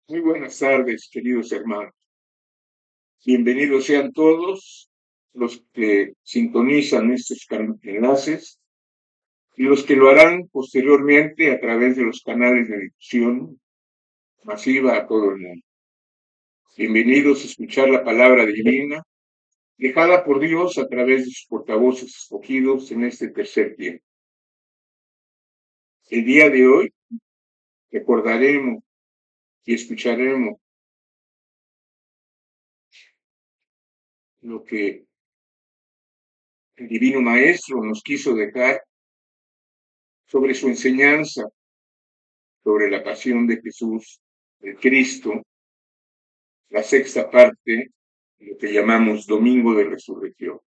Muy buenas tardes, queridos hermanos. Bienvenidos sean todos los que sintonizan estos enlaces y los que lo harán posteriormente a través de los canales de difusión masiva a todo el mundo. Bienvenidos a escuchar la palabra divina dejada por Dios a través de sus portavoces escogidos en este tercer tiempo. El día de hoy recordaremos y escucharemos lo que el Divino Maestro nos quiso dejar sobre su enseñanza sobre la pasión de Jesús, el Cristo, la sexta parte, lo que llamamos Domingo de Resurrección.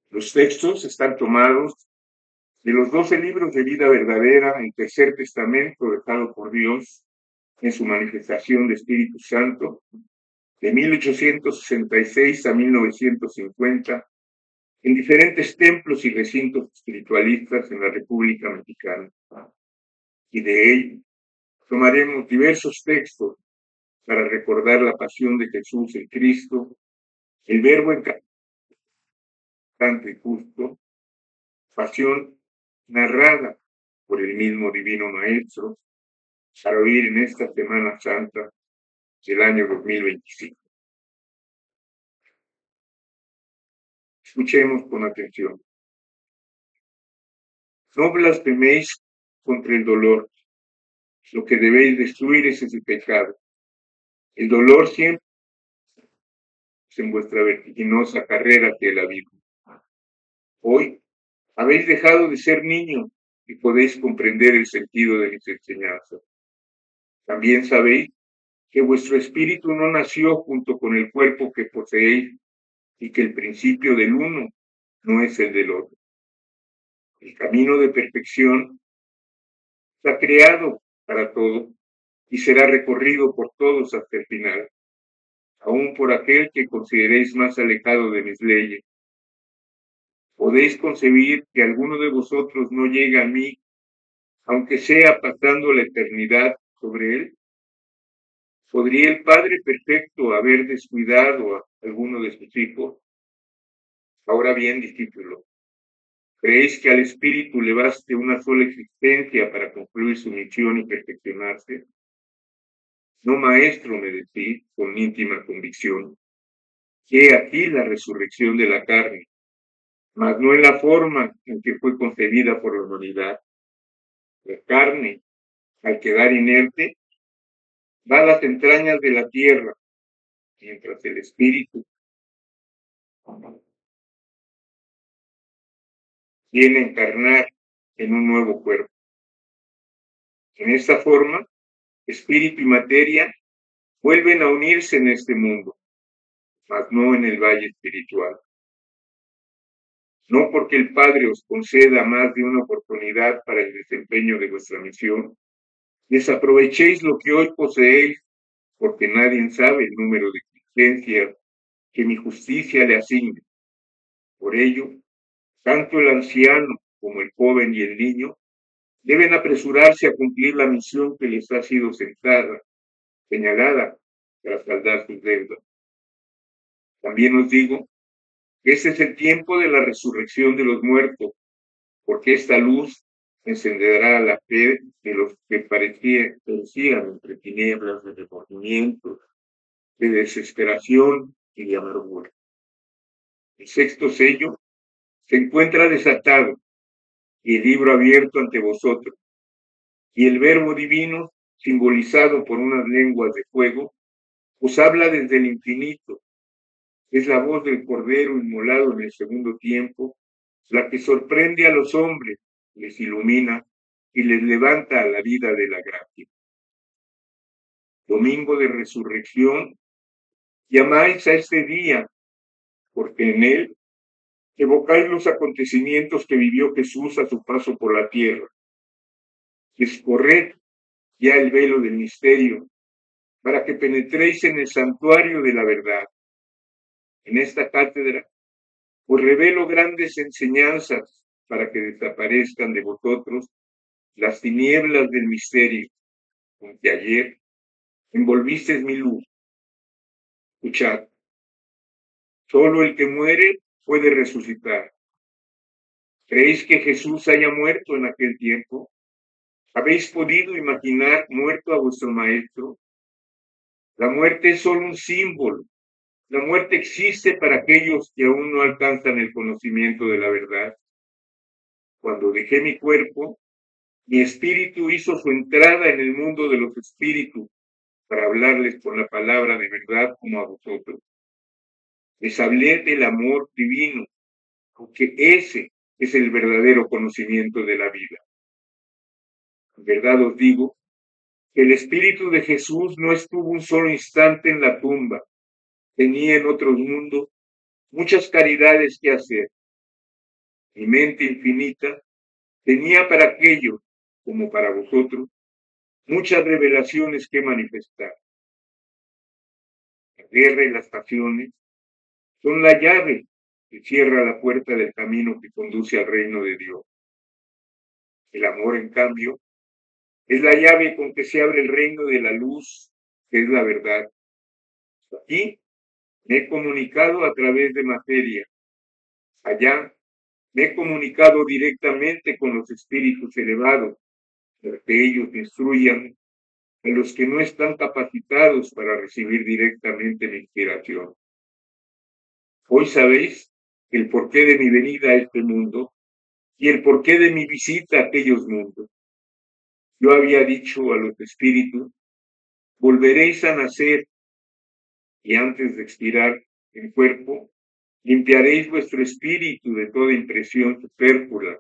Los textos están tomados de los 12 libros de vida verdadera, el tercer testamento dejado por Dios en su manifestación de Espíritu Santo, de 1866 a 1950, en diferentes templos y recintos espiritualistas en la República Mexicana. Y de él tomaremos diversos textos para recordar la pasión de Jesús el Cristo, el Verbo encarnado y justo, pasión narrada por el mismo Divino Maestro, para oír en esta Semana Santa del año 2025. Escuchemos con atención. No blasfeméis contra el dolor. Lo que debéis destruir es ese pecado. El dolor siempre es en vuestra vertiginosa carrera hacia el abismo. Hoy habéis dejado de ser niños y podéis comprender el sentido de mis enseñanzas. También sabéis que vuestro espíritu no nació junto con el cuerpo que poseéis y que el principio del uno no es el del otro. El camino de perfección está creado para todos y será recorrido por todos hasta el final, aun por aquel que consideréis más alejado de mis leyes. ¿Podéis concebir que alguno de vosotros no llegue a mí, aunque sea pasando la eternidad sobre él? ¿Podría el Padre Perfecto haber descuidado a alguno de sus hijos? Ahora bien, discípulos, ¿creéis que al Espíritu le baste una sola existencia para concluir su misión y perfeccionarse? No, maestro, me decís con íntima convicción, que aquí la resurrección de la carne, mas no en la forma en que fue concebida por la humanidad. La carne, al quedar inerte, va a las entrañas de la tierra, mientras el Espíritu viene a encarnar en un nuevo cuerpo. En esta forma, espíritu y materia vuelven a unirse en este mundo, mas no en el valle espiritual. No porque el Padre os conceda más de una oportunidad para el desempeño de vuestra misión, desaprovechéis lo que hoy poseéis, porque nadie sabe el número de existencias que mi justicia le asigne. Por ello, tanto el anciano como el joven y el niño deben apresurarse a cumplir la misión que les ha sido señalada para saldar sus deudas. También os digo que este es el tiempo de la resurrección de los muertos, porque esta luz encenderá la fe de los que perecían entre tinieblas de remordimiento, de desesperación y de amargura. El sexto sello se encuentra desatado y el libro abierto ante vosotros, y el Verbo divino, simbolizado por unas lenguas de fuego, os habla desde el infinito. Es la voz del Cordero inmolado en el segundo tiempo, la que sorprende a los hombres, les ilumina y les levanta a la vida de la gracia. Domingo de Resurrección, llamáis a este día, porque en él evocáis los acontecimientos que vivió Jesús a su paso por la tierra. Escorred ya el velo del misterio, para que penetréis en el santuario de la verdad. En esta cátedra os revelo grandes enseñanzas para que desaparezcan de vosotros las tinieblas del misterio con que ayer envolviste mi luz. Escuchad, solo el que muere puede resucitar. ¿Creéis que Jesús haya muerto en aquel tiempo? ¿Habéis podido imaginar muerto a vuestro Maestro? La muerte es solo un símbolo. La muerte existe para aquellos que aún no alcanzan el conocimiento de la verdad. Cuando dejé mi cuerpo, mi espíritu hizo su entrada en el mundo de los espíritus para hablarles con la palabra de verdad como a vosotros. Les hablé del amor divino, porque ese es el verdadero conocimiento de la vida. En verdad os digo que el espíritu de Jesús no estuvo un solo instante en la tumba. Tenía en otros mundos muchas caridades que hacer. Mi mente infinita tenía para aquellos, como para vosotros, muchas revelaciones que manifestar. La guerra y las pasiones son la llave que cierra la puerta del camino que conduce al reino de Dios. El amor, en cambio, es la llave con que se abre el reino de la luz, que es la verdad. Aquí me he comunicado a través de materia. Allá me he comunicado directamente con los espíritus elevados, para que ellos instruyan a los que no están capacitados para recibir directamente mi inspiración. Hoy sabéis el porqué de mi venida a este mundo y el porqué de mi visita a aquellos mundos. Yo había dicho a los espíritus, volveréis a nacer y antes de expirar el cuerpo, limpiaréis vuestro espíritu de toda impresión superflua.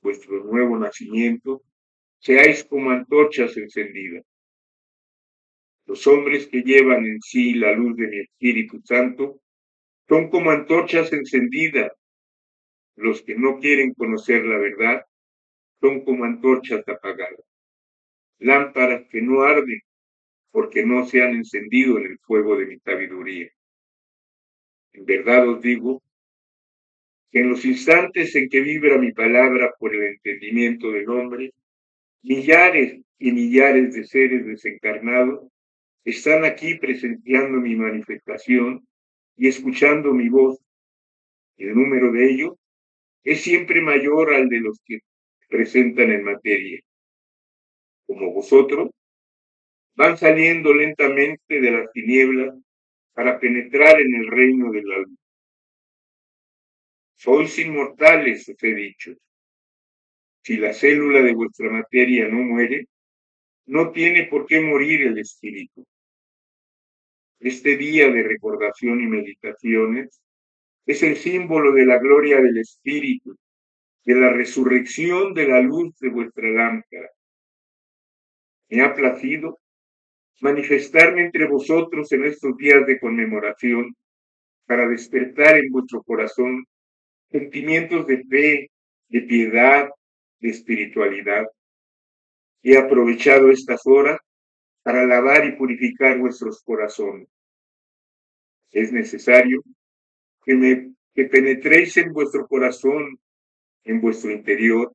Vuestro nuevo nacimiento, seáis como antorchas encendidas. Los hombres que llevan en sí la luz de mi Espíritu Santo son como antorchas encendidas. Los que no quieren conocer la verdad son como antorchas apagadas, lámparas que no arden porque no se han encendido en el fuego de mi sabiduría. En verdad os digo que en los instantes en que vibra mi palabra por el entendimiento del hombre, millares y millares de seres desencarnados están aquí presenciando mi manifestación y escuchando mi voz. El número de ellos es siempre mayor al de los que presentan en materia. Como vosotros, van saliendo lentamente de las tinieblas para penetrar en el reino de la luz. Sois inmortales, os he dicho. Si la célula de vuestra materia no muere, no tiene por qué morir el espíritu. Este día de recordación y meditaciones es el símbolo de la gloria del espíritu, de la resurrección de la luz de vuestra lámpara. Me ha placido manifestarme entre vosotros en estos días de conmemoración para despertar en vuestro corazón sentimientos de fe, de piedad, de espiritualidad. He aprovechado estas horas para lavar y purificar vuestros corazones. Es necesario que penetréis en vuestro corazón, en vuestro interior,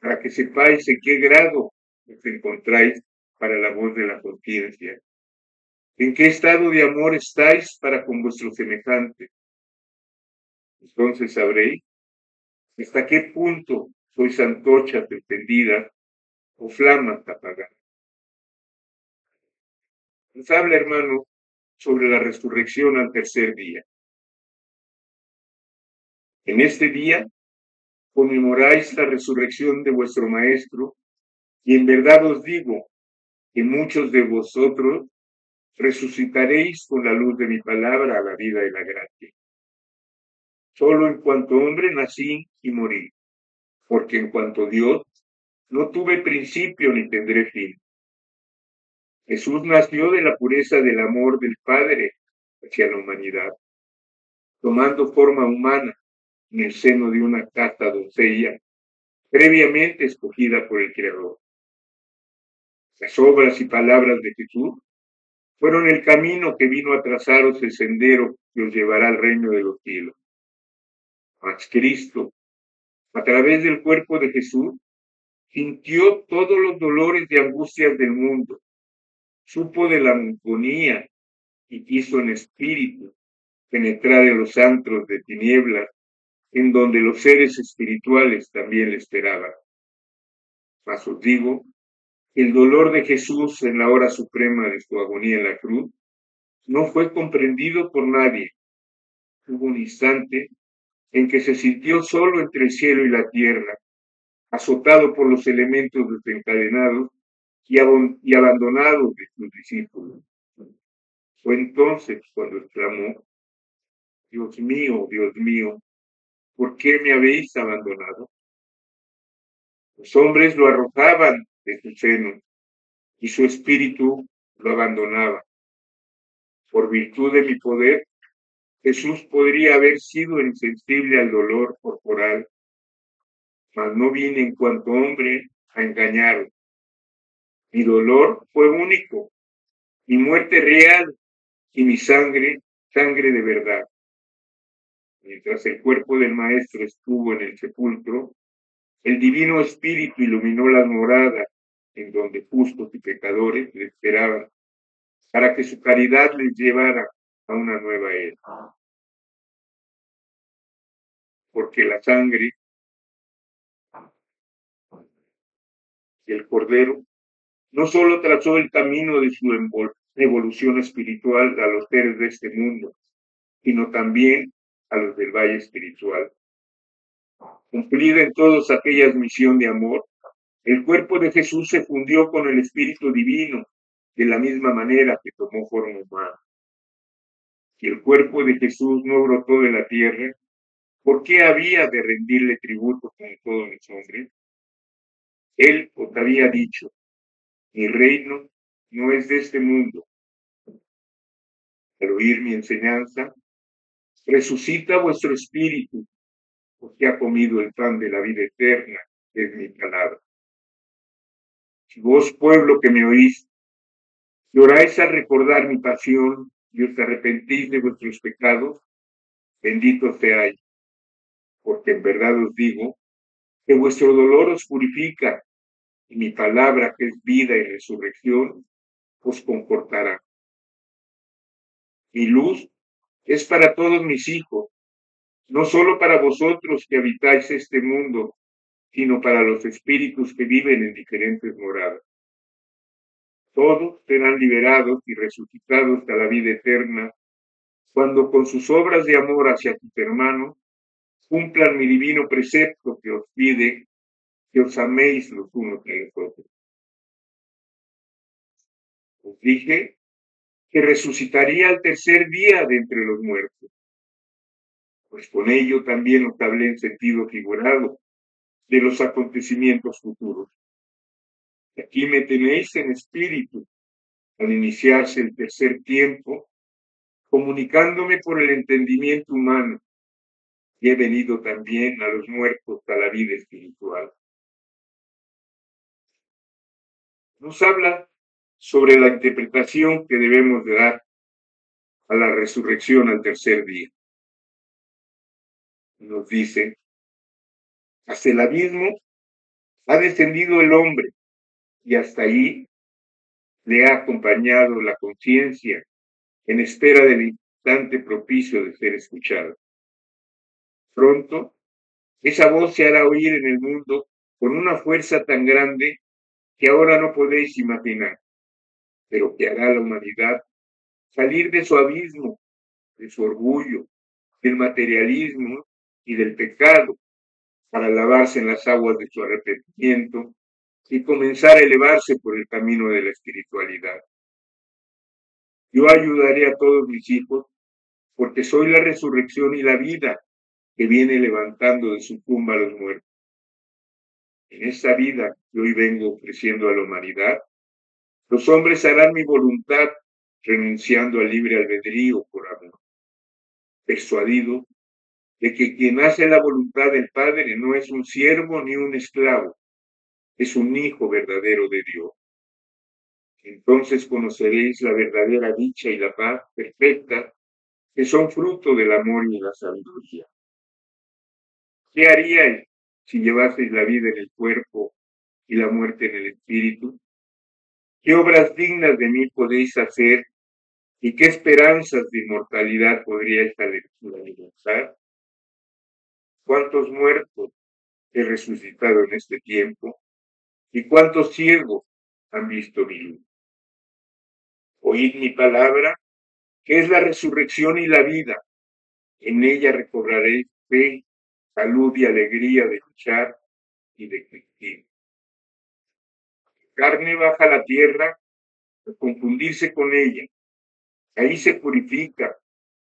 para que sepáis en qué grado os encontráis para la voz de la conciencia. ¿En qué estado de amor estáis para con vuestros semejantes? Entonces sabréis hasta qué punto sois antorchas encendidas o flamas apagadas. Nos habla, hermano, sobre la resurrección al tercer día. En este día conmemoráis la resurrección de vuestro Maestro, y en verdad os digo que muchos de vosotros resucitaréis con la luz de mi palabra a la vida y la gracia. Solo en cuanto hombre nací y morí, porque en cuanto Dios no tuve principio ni tendré fin. Jesús nació de la pureza del amor del Padre hacia la humanidad, tomando forma humana en el seno de una casta doncella, previamente escogida por el Creador. Las obras y palabras de Jesús fueron el camino que vino a trazaros el sendero que os llevará al reino de los cielos. Mas Cristo, a través del cuerpo de Jesús, sintió todos los dolores y angustias del mundo, supo de la agonía y quiso en espíritu penetrar en los antros de tinieblas, en donde los seres espirituales también le esperaban. Mas os digo, el dolor de Jesús en la hora suprema de su agonía en la cruz no fue comprendido por nadie. Hubo un instante en que se sintió solo entre el cielo y la tierra, azotado por los elementos desencadenados y abandonado de sus discípulos. Fue entonces cuando exclamó: Dios mío, ¿por qué me habéis abandonado? Los hombres lo arrojaban de su seno y su espíritu lo abandonaba. Por virtud de mi poder, Jesús podría haber sido insensible al dolor corporal, mas no vine en cuanto hombre a engañaros. Mi dolor fue único, mi muerte real y mi sangre, sangre de verdad. Mientras el cuerpo del Maestro estuvo en el sepulcro, el Divino Espíritu iluminó las moradas en donde justos y pecadores le esperaban, para que su caridad les llevara a una nueva era. Porque la sangre y el Cordero no solo trazó el camino de su evolución espiritual a los seres de este mundo, sino también a los del valle espiritual. Cumplida en todas aquellas misión de amor, el cuerpo de Jesús se fundió con el Espíritu Divino de la misma manera que tomó forma humana. Si el cuerpo de Jesús no brotó de la tierra, ¿por qué había de rendirle tributo con todos los hombres? Él os había dicho: mi reino no es de este mundo. Al oír mi enseñanza, resucita vuestro espíritu, porque ha comido el pan de la vida eterna, que es mi palabra. Si vos, pueblo que me oís, lloráis al recordar mi pasión y os arrepentís de vuestros pecados, benditos seáis, porque en verdad os digo que vuestro dolor os purifica, y mi palabra, que es vida y resurrección, os confortará. Mi luz es para todos mis hijos, no solo para vosotros que habitáis este mundo, sino para los espíritus que viven en diferentes moradas. Todos serán liberados y resucitados a la vida eterna cuando con sus obras de amor hacia tus hermanos cumplan mi divino precepto que os pide que os améis los unos a los otros. Os dije que resucitaría al tercer día de entre los muertos, pues con ello también os hablé en sentido figurado de los acontecimientos futuros. Aquí me tenéis en espíritu al iniciarse el tercer tiempo, comunicándome por el entendimiento humano, y he venido también a los muertos a la vida espiritual. Nos habla sobre la interpretación que debemos de dar a la resurrección al tercer día. Nos dice: hasta el abismo ha descendido el hombre y hasta allí le ha acompañado la conciencia en espera del instante propicio de ser escuchado. Pronto, esa voz se hará oír en el mundo con una fuerza tan grande que ahora no podéis imaginar, pero que hará a la humanidad salir de su abismo, de su orgullo, del materialismo y del pecado, para lavarse en las aguas de su arrepentimiento y comenzar a elevarse por el camino de la espiritualidad. Yo ayudaré a todos mis hijos, porque soy la resurrección y la vida que viene levantando de su tumba a los muertos. En esta vida que hoy vengo ofreciendo a la humanidad, los hombres harán mi voluntad, renunciando al libre albedrío por amor, persuadido de que quien hace la voluntad del Padre no es un siervo ni un esclavo, es un hijo verdadero de Dios. Entonces conoceréis la verdadera dicha y la paz perfecta, que son fruto del amor y de la sabiduría. ¿Qué haríais si llevaseis la vida en el cuerpo la muerte en el espíritu? ¿Qué obras dignas de mí podéis hacer y qué esperanzas de inmortalidad podría esta lectura alimentar? ¿Cuántos muertos he resucitado en este tiempo y cuántos ciegos han visto mi luz? Oíd mi palabra, que es la resurrección y la vida. En ella recobraréis fe, salud y alegría de luchar y de existir. Carne baja a la tierra a confundirse con ella. Ahí se purifica,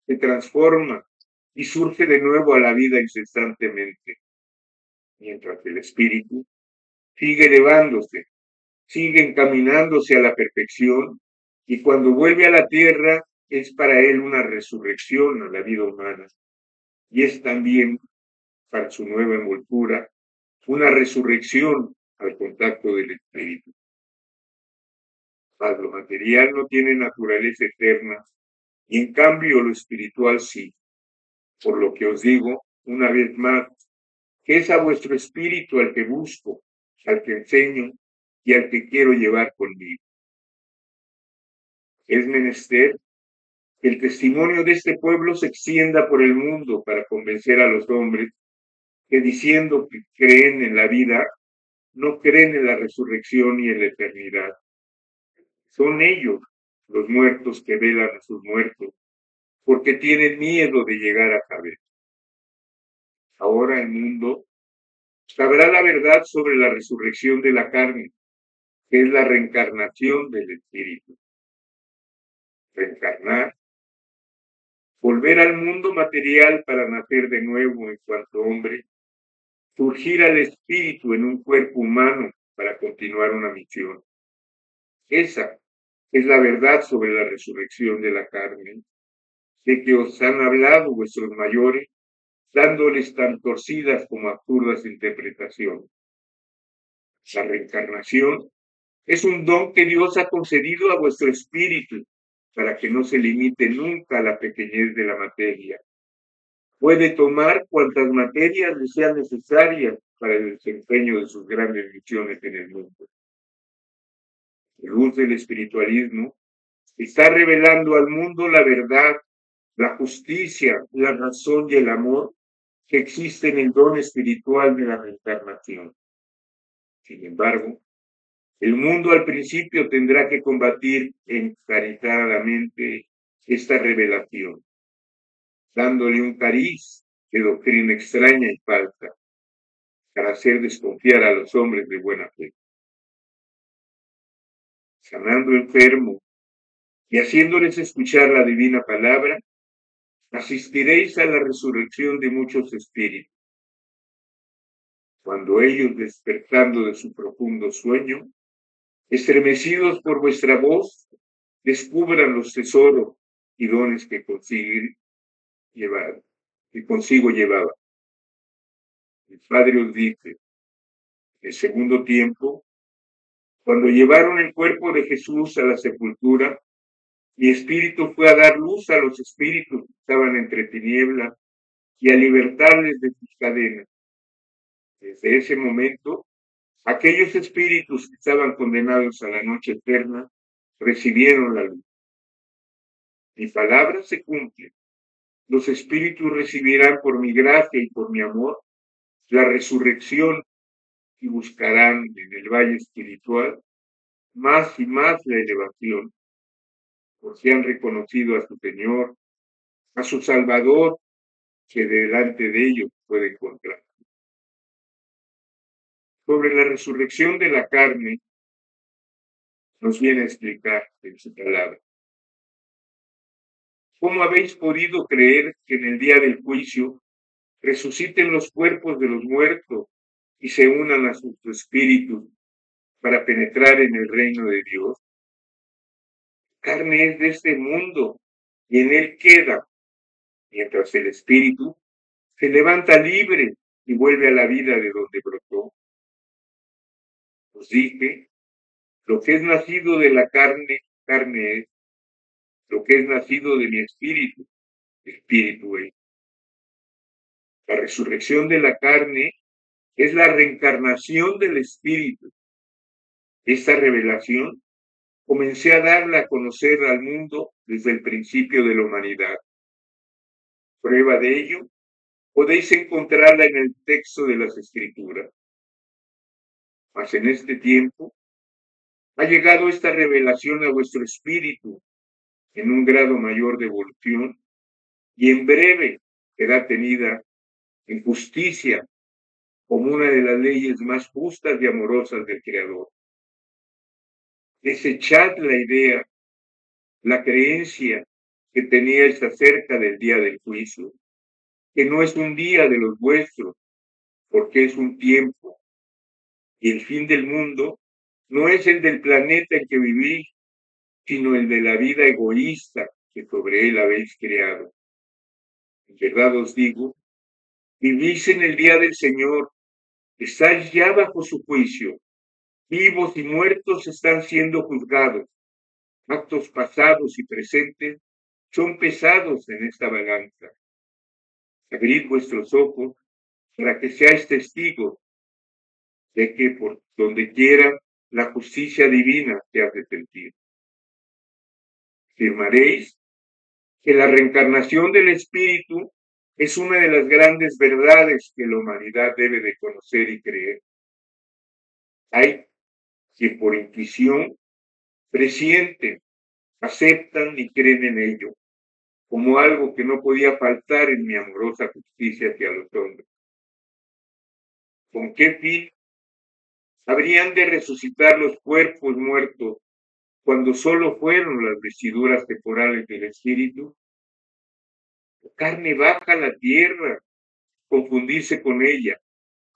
se transforma y surge de nuevo a la vida incesantemente, mientras el espíritu sigue elevándose, sigue encaminándose a la perfección y cuando vuelve a la tierra es para él una resurrección a la vida humana y es también para su nueva envoltura una resurrección al contacto del espíritu. Mas lo material no tiene naturaleza eterna y en cambio lo espiritual sí. Por lo que os digo, una vez más, que es a vuestro espíritu al que busco, al que enseño y al que quiero llevar conmigo. Es menester que el testimonio de este pueblo se extienda por el mundo para convencer a los hombres que diciendo que creen en la vida, no creen en la resurrección y en la eternidad. Son ellos los muertos que velan a sus muertos, porque tienen miedo de llegar a saber. Ahora el mundo sabrá la verdad sobre la resurrección de la carne, que es la reencarnación del espíritu. Reencarnar, volver al mundo material para nacer de nuevo en cuanto hombre, surgir al espíritu en un cuerpo humano para continuar una misión. Esa es la verdad sobre la resurrección de la carne, de que os han hablado vuestros mayores, dándoles tan torcidas como absurdas interpretaciones. La reencarnación es un don que Dios ha concedido a vuestro espíritu para que no se limite nunca a la pequeñez de la materia. Puede tomar cuantas materias le sean necesarias para el desempeño de sus grandes misiones en el mundo. La luz del espiritualismo está revelando al mundo la verdad, la justicia, la razón y el amor que existe en el don espiritual de la reencarnación. Sin embargo, el mundo al principio tendrá que combatir encarecidamente esta revelación, dándole un cariz de doctrina extraña y falsa, para hacer desconfiar a los hombres de buena fe. Sanando enfermos y haciéndoles escuchar la divina palabra, asistiréis a la resurrección de muchos espíritus. Cuando ellos, despertando de su profundo sueño, estremecidos por vuestra voz, descubran los tesoros y dones que consigo llevaba. El Padre os dice, el segundo tiempo, cuando llevaron el cuerpo de Jesús a la sepultura, mi espíritu fue a dar luz a los espíritus que estaban entre tinieblas y a libertarles de sus cadenas. Desde ese momento, aquellos espíritus que estaban condenados a la noche eterna recibieron la luz. Mi palabra se cumple. Los espíritus recibirán por mi gracia y por mi amor la resurrección y buscarán en el valle espiritual más y más la elevación, porque han reconocido a su Señor, a su Salvador, que delante de ellos puede encontrar. Sobre la resurrección de la carne, nos viene a explicar en su palabra. ¿Cómo habéis podido creer que en el día del juicio resuciten los cuerpos de los muertos y se unan a sus espíritus para penetrar en el reino de Dios? Carne es de este mundo y en él queda, mientras el espíritu se levanta libre y vuelve a la vida de donde brotó. Os dije, lo que es nacido de la carne, carne es; lo que es nacido de mi espíritu, espíritu es. La resurrección de la carne es la reencarnación del espíritu, Esta revelación comencé a darla a conocer al mundo desde el principio de la humanidad. Prueba de ello podéis encontrarla en el texto de las Escrituras. Mas en este tiempo ha llegado esta revelación a vuestro espíritu en un grado mayor de evolución y en breve será tenida en justicia como una de las leyes más justas y amorosas del Creador. Desechad la idea, la creencia que teníais acerca del día del juicio, que no es un día de los vuestros, porque es un tiempo, y el fin del mundo no es el del planeta en que vivís, sino el de la vida egoísta que sobre él habéis creado. En verdad os digo, vivís en el día del Señor, estáis ya bajo su juicio, vivos y muertos están siendo juzgados, actos pasados y presentes son pesados en esta balanza. Abrid vuestros ojos para que seáis testigos de que por donde quiera la justicia divina se hace sentir. Afirmaréis que la reencarnación del Espíritu es una de las grandes verdades que la humanidad debe de conocer y creer. Hay que por intuición presienten, aceptan y creen en ello, como algo que no podía faltar en mi amorosa justicia hacia los hombres. ¿Con qué fin habrían de resucitar los cuerpos muertos cuando solo fueron las vestiduras temporales del espíritu? La carne baja a la tierra, confundirse con ella.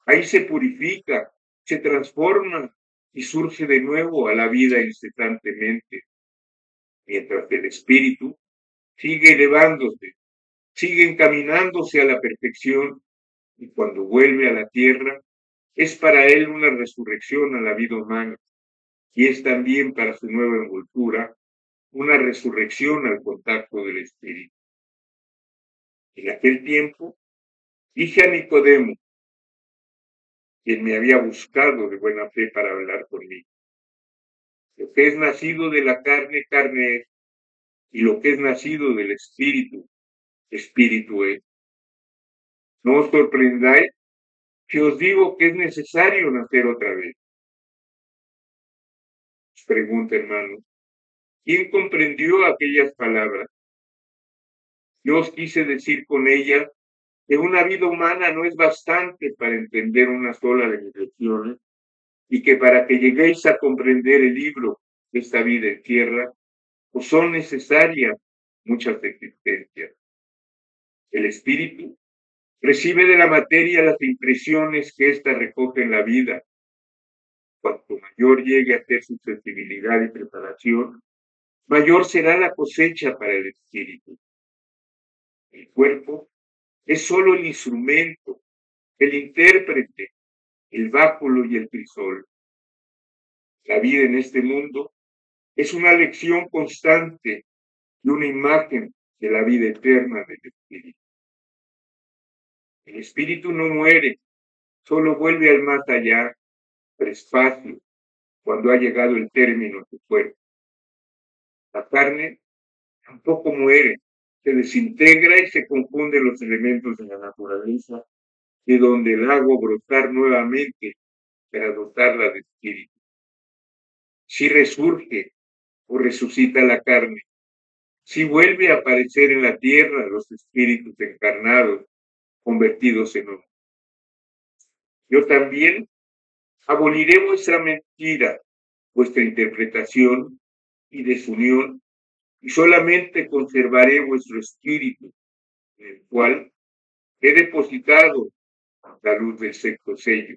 Ahí se purifica, se transforma y surge de nuevo a la vida incesantemente, mientras el espíritu sigue elevándose, sigue encaminándose a la perfección y cuando vuelve a la tierra es para él una resurrección a la vida humana y es también para su nueva envoltura una resurrección al contacto del espíritu. En aquel tiempo dije a Nicodemo, quien me había buscado de buena fe para hablar conmigo, lo que es nacido de la carne, carne es, y lo que es nacido del espíritu, espíritu es. No os sorprendáis que os digo que es necesario nacer otra vez. Os pregunta, hermano, ¿quién comprendió aquellas palabras? Yo os quise decir con ellas que una vida humana no es bastante para entender una sola de mis lecciones y que para que lleguéis a comprender el libro de esta vida en tierra, os son necesarias muchas existencias. El espíritu recibe de la materia las impresiones que ésta recoge en la vida. Cuanto mayor llegue a ser su sensibilidad y preparación, mayor será la cosecha para el espíritu. El cuerpo es solo el instrumento, el intérprete, el báculo y el crisol. La vida en este mundo es una lección constante y una imagen de la vida eterna del espíritu. El espíritu no muere, solo vuelve al más allá, al espacio, cuando ha llegado el término de su cuerpo. La carne tampoco muere, se desintegra y se confunden los elementos de la naturaleza, de donde el hago brotar nuevamente para dotarla de espíritu. Si resurge o resucita la carne, si vuelve a aparecer en la tierra los espíritus encarnados, convertidos en hombres. Yo también aboliré vuestra mentira, vuestra interpretación y desunión, y solamente conservaré vuestro espíritu, en el cual he depositado la luz del sexto sello.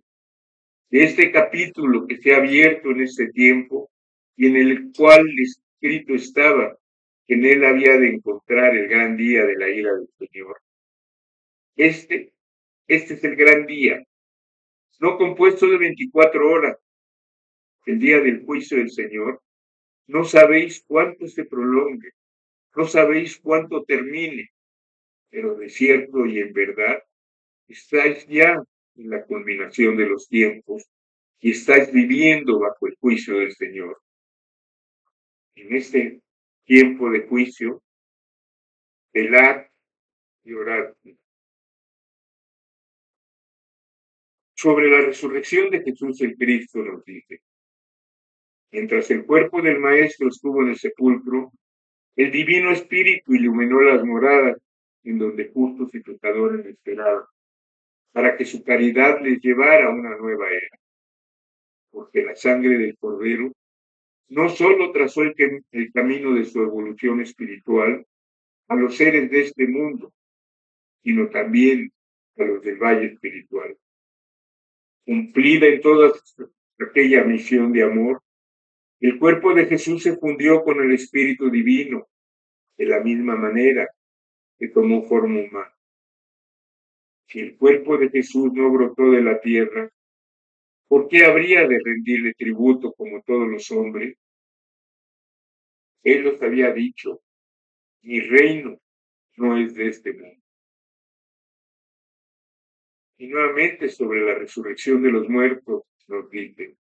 De este capítulo que se ha abierto en este tiempo y en el cual escrito estaba que en él había de encontrar el gran día de la ira del Señor. Este es el gran día, no compuesto de 24 horas, el día del juicio del Señor. No sabéis cuánto se prolongue, no sabéis cuánto termine, pero de cierto y en verdad estáis ya en la culminación de los tiempos y estáis viviendo bajo el juicio del Señor. En este tiempo de juicio, velad y orad. Sobre la resurrección de Jesús el Cristo nos dice: mientras el cuerpo del Maestro estuvo en el sepulcro, el Divino Espíritu iluminó las moradas en donde justos y pecadores esperaban, para que su caridad les llevara a una nueva era. Porque la sangre del Cordero no solo trazó el camino de su evolución espiritual a los seres de este mundo, sino también a los del valle espiritual. Cumplida en toda aquella misión de amor, el cuerpo de Jesús se fundió con el Espíritu Divino de la misma manera que tomó forma humana. Si el cuerpo de Jesús no brotó de la tierra, ¿por qué habría de rendirle tributo como todos los hombres? Él los había dicho: mi reino no es de este mundo. Y nuevamente sobre la resurrección de los muertos nos dice: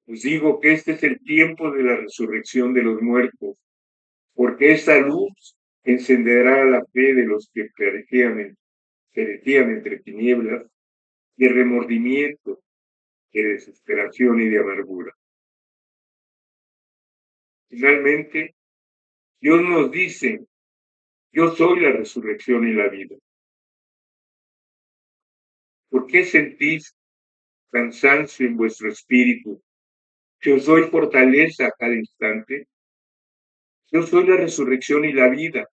os digo que este es el tiempo de la resurrección de los muertos, porque esa luz encenderá la fe de los que perecían entre tinieblas, de remordimiento, de desesperación y de amargura. Finalmente, Dios nos dice: yo soy la resurrección y la vida. ¿Por qué sentís cansancio en vuestro espíritu? Que os doy fortaleza a cada instante. Yo soy la resurrección y la vida.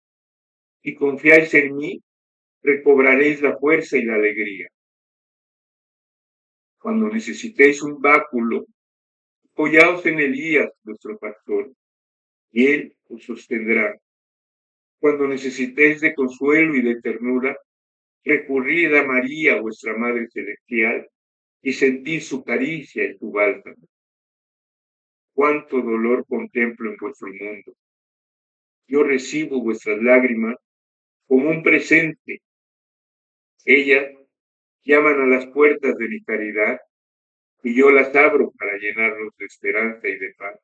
Si confiáis en mí, recobraréis la fuerza y la alegría. Cuando necesitéis un báculo, apoyaos en Elías, vuestro pastor, y él os sostendrá. Cuando necesitéis de consuelo y de ternura, recurrid a María, vuestra Madre Celestial, y sentid su caricia y su bálsamo. Cuánto dolor contemplo en vuestro mundo. Yo recibo vuestras lágrimas como un presente. Ellas llaman a las puertas de mi caridad y yo las abro para llenarlos de esperanza y de paz.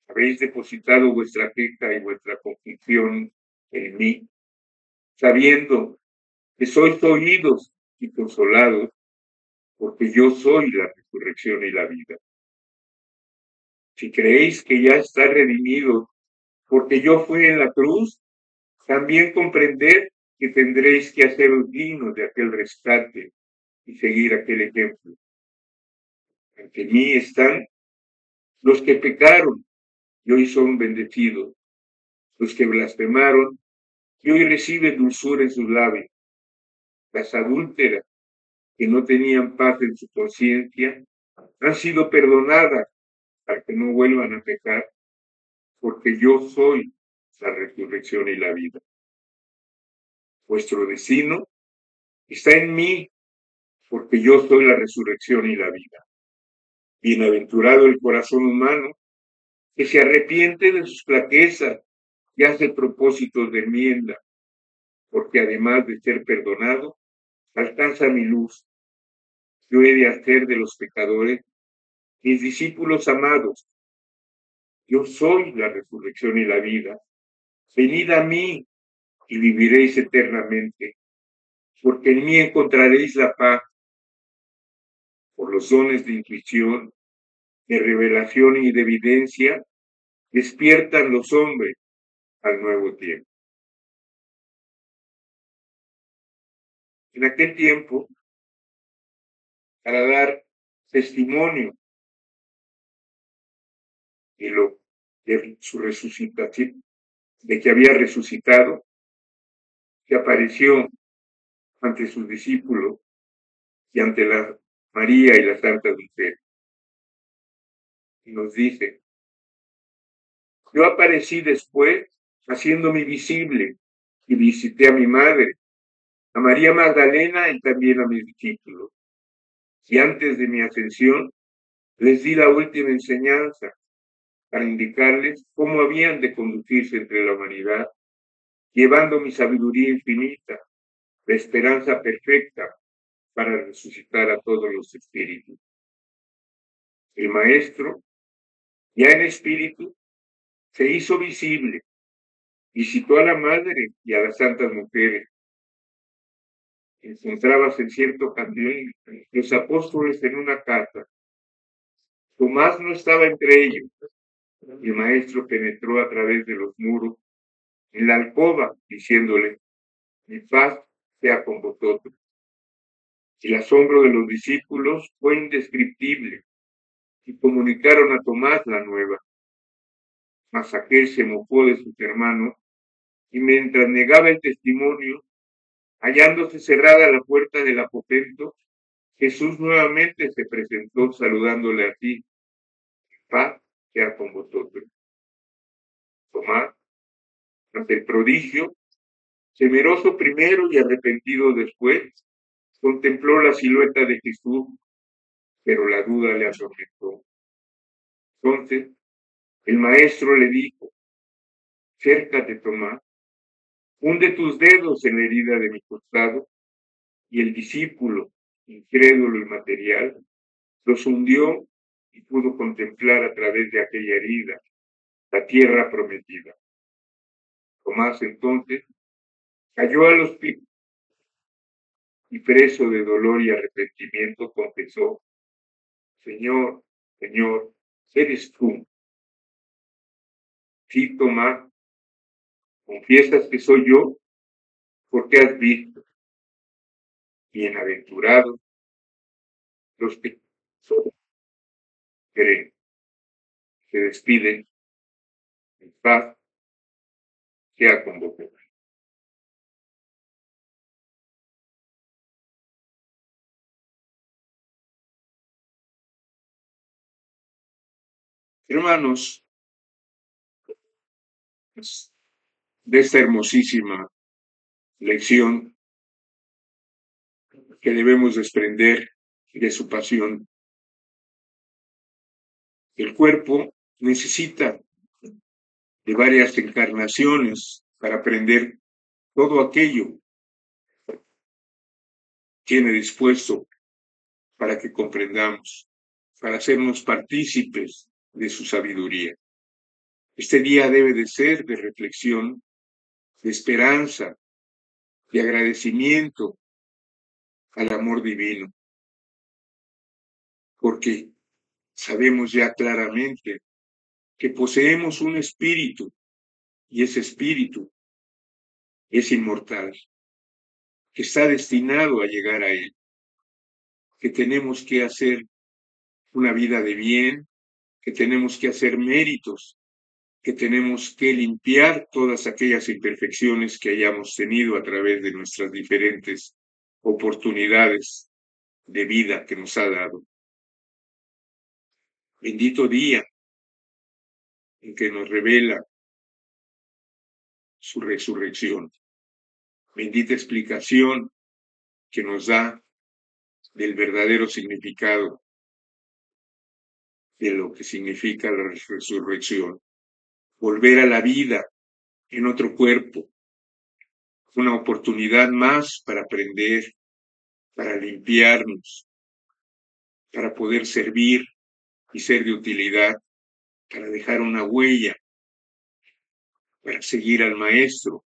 Habéis depositado vuestra queja y vuestra conflicción en mí, sabiendo que sois oídos y consolados, porque yo soy la resurrección y la vida. Si creéis que ya está redimido, porque yo fui en la cruz, también comprended que tendréis que haceros dignos de aquel rescate y seguir aquel ejemplo. Ante mí están los que pecaron y hoy son bendecidos, los que blasfemaron y hoy reciben dulzura en sus labios, las adúlteras que no tenían paz en su conciencia han sido perdonadas para que no vuelvan a pecar, porque yo soy la resurrección y la vida. Vuestro destino está en mí, porque yo soy la resurrección y la vida. Bienaventurado el corazón humano que se arrepiente de sus flaquezas y hace propósitos de enmienda, porque además de ser perdonado, alcanza mi luz. Yo he de hacer de los pecadores mis discípulos amados. Yo soy la resurrección y la vida. Venid a mí y viviréis eternamente, porque en mí encontraréis la paz. Por los dones de intuición, de revelación y de evidencia, despiertan los hombres al nuevo tiempo. En aquel tiempo, para dar testimonio de su resucitación, de que había resucitado, que apareció ante sus discípulos y ante la María y la Santa Mujer. Y nos dice: yo aparecí después haciéndome visible y visité a mi madre, a María Magdalena y también a mis discípulos. Y antes de mi ascensión les di la última enseñanza para indicarles cómo habían de conducirse entre la humanidad, llevando mi sabiduría infinita, la esperanza perfecta para resucitar a todos los espíritus. El Maestro, ya en espíritu, se hizo visible, visitó a la Madre y a las santas mujeres. Encontrábase en cierta ocasión los apóstoles en una casa. Tomás no estaba entre ellos. El Maestro penetró a través de los muros en la alcoba, diciéndole: mi paz sea con vosotros. El asombro de los discípulos fue indescriptible y comunicaron a Tomás la nueva. Mas aquel se mofó de sus hermanos y mientras negaba el testimonio, hallándose cerrada la puerta del aposento, Jesús nuevamente se presentó saludándole así: paz sea con vosotros. Tomás, ante el prodigio, temeroso primero y arrepentido después, contempló la silueta de Jesús, pero la duda le atormentó. Entonces, el Maestro le dijo: acércate, Tomás, hunde tus dedos en la herida de mi costado. Y el discípulo, incrédulo y material, los hundió y pudo contemplar a través de aquella herida la tierra prometida. Tomás entonces cayó a los pies y, preso de dolor y arrepentimiento, confesó: Señor, Señor, eres tú. Sí, Tomás, confiesas que soy yo, porque has visto. Bienaventurados los que creen. Se despiden en paz, sea con vosotros. Hermanos, de esta hermosísima lección que debemos desprender de su pasión. El cuerpo necesita de varias encarnaciones para aprender todo aquello que tiene dispuesto para que comprendamos, para hacernos partícipes de su sabiduría. Este día debe de ser de reflexión, de esperanza, de agradecimiento al amor divino, porque sabemos ya claramente que poseemos un espíritu y ese espíritu es inmortal, que está destinado a llegar a él, que tenemos que hacer una vida de bien, que tenemos que hacer méritos, que tenemos que limpiar todas aquellas imperfecciones que hayamos tenido a través de nuestras diferentes oportunidades de vida que nos ha dado. Bendito día en que nos revela su resurrección. Bendita explicación que nos da del verdadero significado de lo que significa la resurrección. Volver a la vida en otro cuerpo, una oportunidad más para aprender, para limpiarnos, para poder servir y ser de utilidad, para dejar una huella, para seguir al Maestro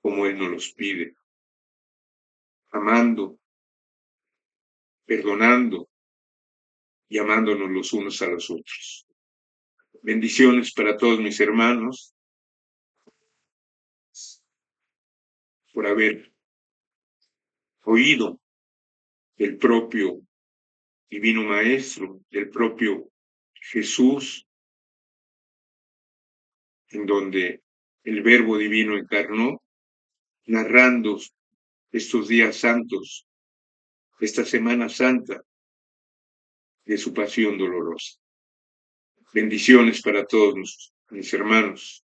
como Él nos los pide, amando, perdonando y amándonos los unos a los otros. Bendiciones para todos mis hermanos por haber oído del propio Divino Maestro, del propio Jesús, en donde el Verbo Divino encarnó, narrando estos días santos, esta Semana Santa de su pasión dolorosa. Bendiciones para todos mis hermanos.